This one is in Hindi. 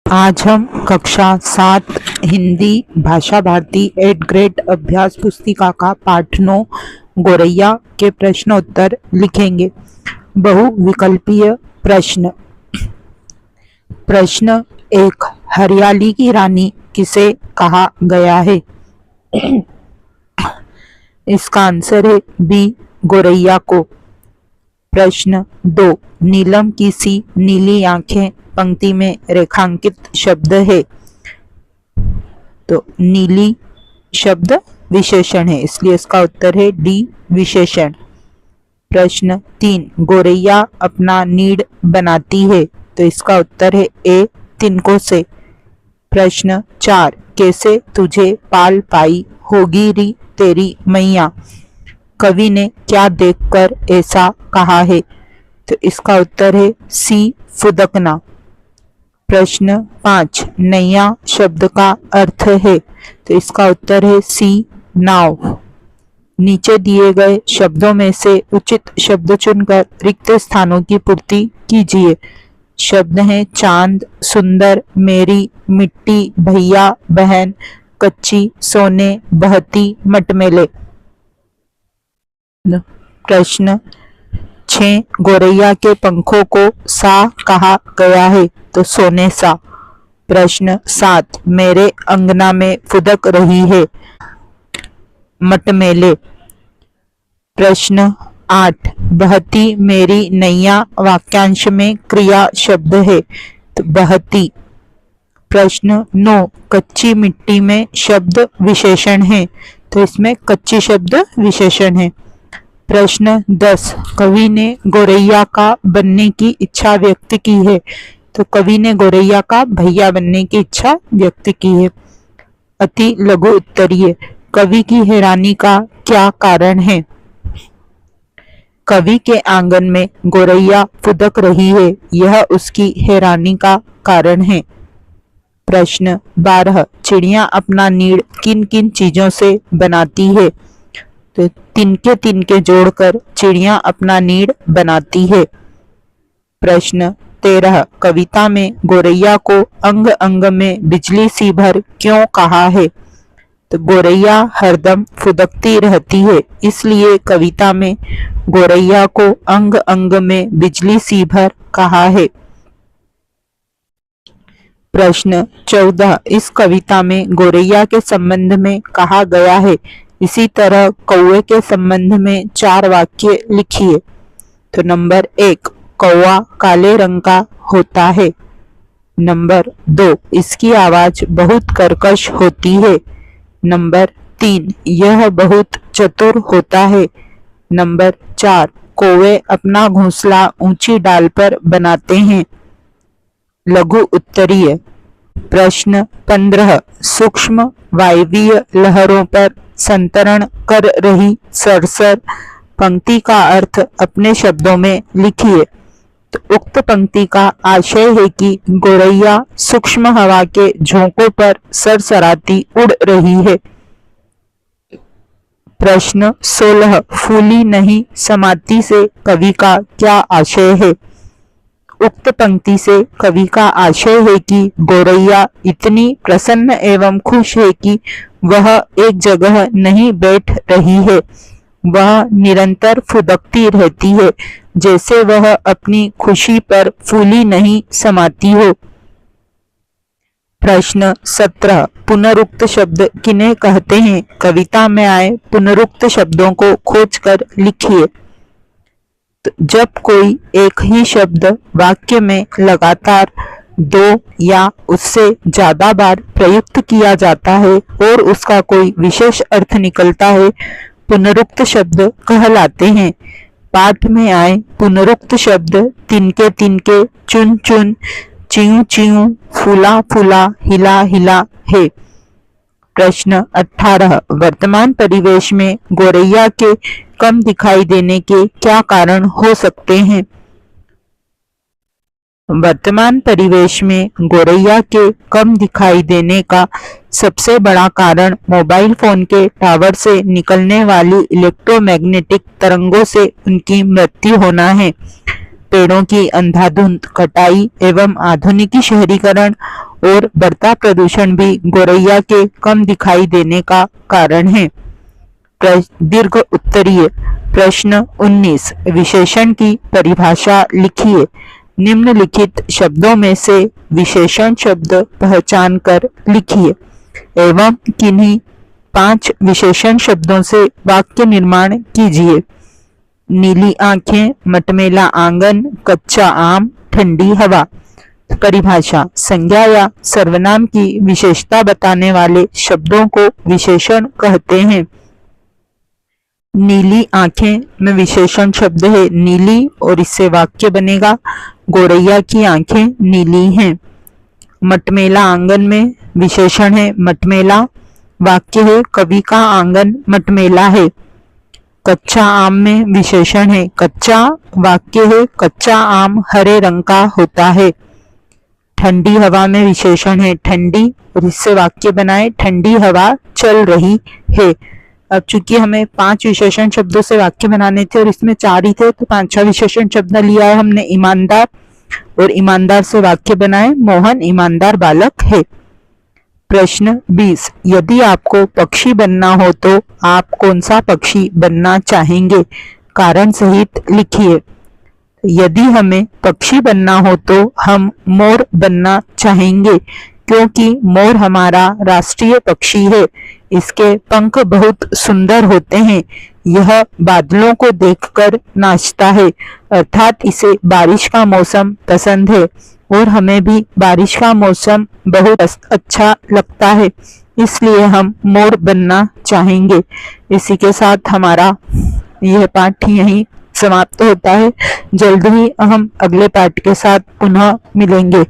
आज हम कक्षा 7 हिंदी भाषा भारती 8th ग्रेड अभ्यास पुस्तिका का पाठ 9 गोरैया के प्रश्न उत्तर लिखेंगे। बहुविकल्पीय प्रश्न। प्रश्न 1, हरियाली की रानी किसे कहा गया है? इसका आंसर है बी, गोरैया को। प्रश्न 2, नीलम की सी नीली आंखें पंक्ति में रेखांकित शब्द है। तो नीली शब्द विशेषण है, इसलिए इसका उत्तर है डी, विशेषण। प्रश्न 3, गोरैया अपना नीड़ बनाती है, तो इसका उत्तर है ए, तिनकों से। प्रश्न 4, कैसे तुझे पाल पाई होगी री तेरी मैया, कवि ने क्या देखकर ऐसा कहा है? तो इसका उत्तर है सी, फुदकना। प्रश्न 5, नैया शब्द का अर्थ है, तो इसका उत्तर है सी, नाव। नीचे दिए गए शब्दों में से उचित शब्द चुनकर रिक्त स्थानों की पूर्ति कीजिए। शब्द हैं चांद, सुंदर, मेरी, मिट्टी, भैया, बहन, कच्ची, सोने, बहती, मटमेले। प्रश्न 6, गोरैया के पंखों को सा कहा गया है, तो सोने सा। प्रश्न 7, मेरे अंगना में फुदक रही है, मटमेले। प्रश्न 8, बहती मेरी नैया वाक्यांश में क्रिया शब्द है, तो बहती। प्रश्न 9, कच्ची मिट्टी में शब्द विशेषण है, तो इसमें कच्ची शब्द विशेषण है। प्रश्न 10, कवि ने गोरैया का बनने की इच्छा व्यक्त की है, तो कवि ने गोरैया का भैया बनने की इच्छा व्यक्त की है। अति लघु उत्तरीय, कवि की हैरानी का क्या कारण है? कवि के आंगन में गोरैया फुदक रही है, यह उसकी हैरानी का कारण है। प्रश्न 12, चिड़िया अपना नीड़ किन किन चीजों से बनाती है? तो तिनके तिनके जोड़कर चिड़िया अपना नीड़ बनाती है। प्रश्न 13, कविता में गोरैया को अंग अंग में बिजली सी भर क्यों कहा है? तो गोरैया हरदम फुदकती रहती है, इसलिए कविता में गोरैया को अंग अंग में बिजली सी भर कहा है। प्रश्न 14, इस कविता में गोरैया के संबंध में कहा गया है, इसी तरह कौवे के संबंध में 4 वाक्य लिखिए। तो नंबर 1, कौवा काले रंग का होता है। नंबर 2, इसकी आवाज बहुत कर्कश होती है। नंबर 3, यह बहुत चतुर होता है। नंबर 4, कौवे अपना घोंसला ऊंची डाल पर बनाते हैं। लघु उत्तरीय। प्रश्न 15, सूक्ष्म वायवीय लहरों पर संतरण कर रही सरसर पंक्ति का अर्थ अपने शब्दों में लिखिए। तो उक्त पंक्ति का आशय है कि गोरैया सूक्ष्म हवा के झोंकों पर सरसराती उड़ रही है। प्रश्न 16, फूली नहीं समाती से कवि का क्या आशय है? उक्त पंक्ति से कवि का आशय है कि गोरैया इतनी प्रसन्न एवं खुश है कि वह एक जगह नहीं बैठ रही है, वह निरंतर फुदकती रहती है, जैसे वह अपनी खुशी पर फूली नहीं समाती हो। प्रश्न 17, पुनरुक्त शब्द किन्हें कहते हैं? कविता में आए पुनरुक्त शब्दों को खोजकर लिखिए। जब कोई एक ही शब्द वाक्य में लगातार 2 या उससे ज्यादा बार प्रयुक्त किया जाता है और उसका कोई विशेष अर्थ निकलता है, पुनरुक्त शब्द कहलाते हैं। पाठ में आए पुनरुक्त शब्द तिनके तिनके, चुन चुन, चियूं चियूं, फूला फूला, हिला हिला है। प्रश्न 18, वर्तमान परिवेश में गोरैया के कम दिखाई देने के क्या कारण हो सकते हैं? वर्तमान परिवेश में गोरैया के कम दिखाई देने का सबसे बड़ा कारण मोबाइल फोन के टावर से निकलने वाली इलेक्ट्रोमैग्नेटिक तरंगों से उनकी मृत्यु होना है। पेड़ों की अंधाधुंध कटाई एवं आधुनिक शहरीकरण और बढ़ता प्रदूषण भी गौरैया के कम दिखाई देने का कारण है। दीर्घ उत्तरीय प्रश्न 19 विशेषण की परिभाषा लिखिए। निम्नलिखित शब्दों में से विशेषण शब्द पहचान कर लिखिए एवं किन्हीं 5 विशेषण शब्दों से वाक्य निर्माण कीजिए। नीली आंखें, मटमैला आंगन, कच्चा आम, ठंडी हवा। परिभाषा संज्ञा या सर्वनाम की विशेषता बताने वाले शब्दों को विशेषण कहते हैं। नीली आंखें में विशेषण शब्द है नीली और इससे वाक्य बनेगा गौरैया की आंखें नीली हैं। मटमैला आंगन में विशेषण है मटमैला, वाक्य है कवि का आंगन मटमैला है। कच्चा आम में विशेषण है कच्चा, वाक्य है कच्चा आम हरे रंग का होता है। ठंडी हवा में विशेषण है ठंडी और इससे वाक्य बनाए ठंडी हवा चल रही है। अब चूंकि हमें 5 विशेषण शब्दों से वाक्य बनाने थे और इसमें 4 ही थे, तो 5वां विशेषण शब्द लिया है हमने ईमानदार, और ईमानदार से वाक्य बनाए मोहन ईमानदार बालक है। प्रश्न 20 यदि आपको पक्षी बनना हो तो आप कौन सा पक्षी बनना चाहेंगे? कारण सहित लिखिए। यदि हमें पक्षी बनना हो तो हम मोर बनना चाहेंगे, क्योंकि मोर हमारा राष्ट्रीय पक्षी है। इसके पंख बहुत सुंदर होते हैं। यह बादलों को देखकर नाचता है, अर्थात इसे बारिश का मौसम पसंद है और हमें भी बारिश का मौसम बहुत अच्छा लगता है, इसलिए हम मोर बनना चाहेंगे। इसी के साथ हमारा यह पाठ यहीं समाप्त होता है। जल्द ही हम अगले पाठ के साथ पुनः मिलेंगे।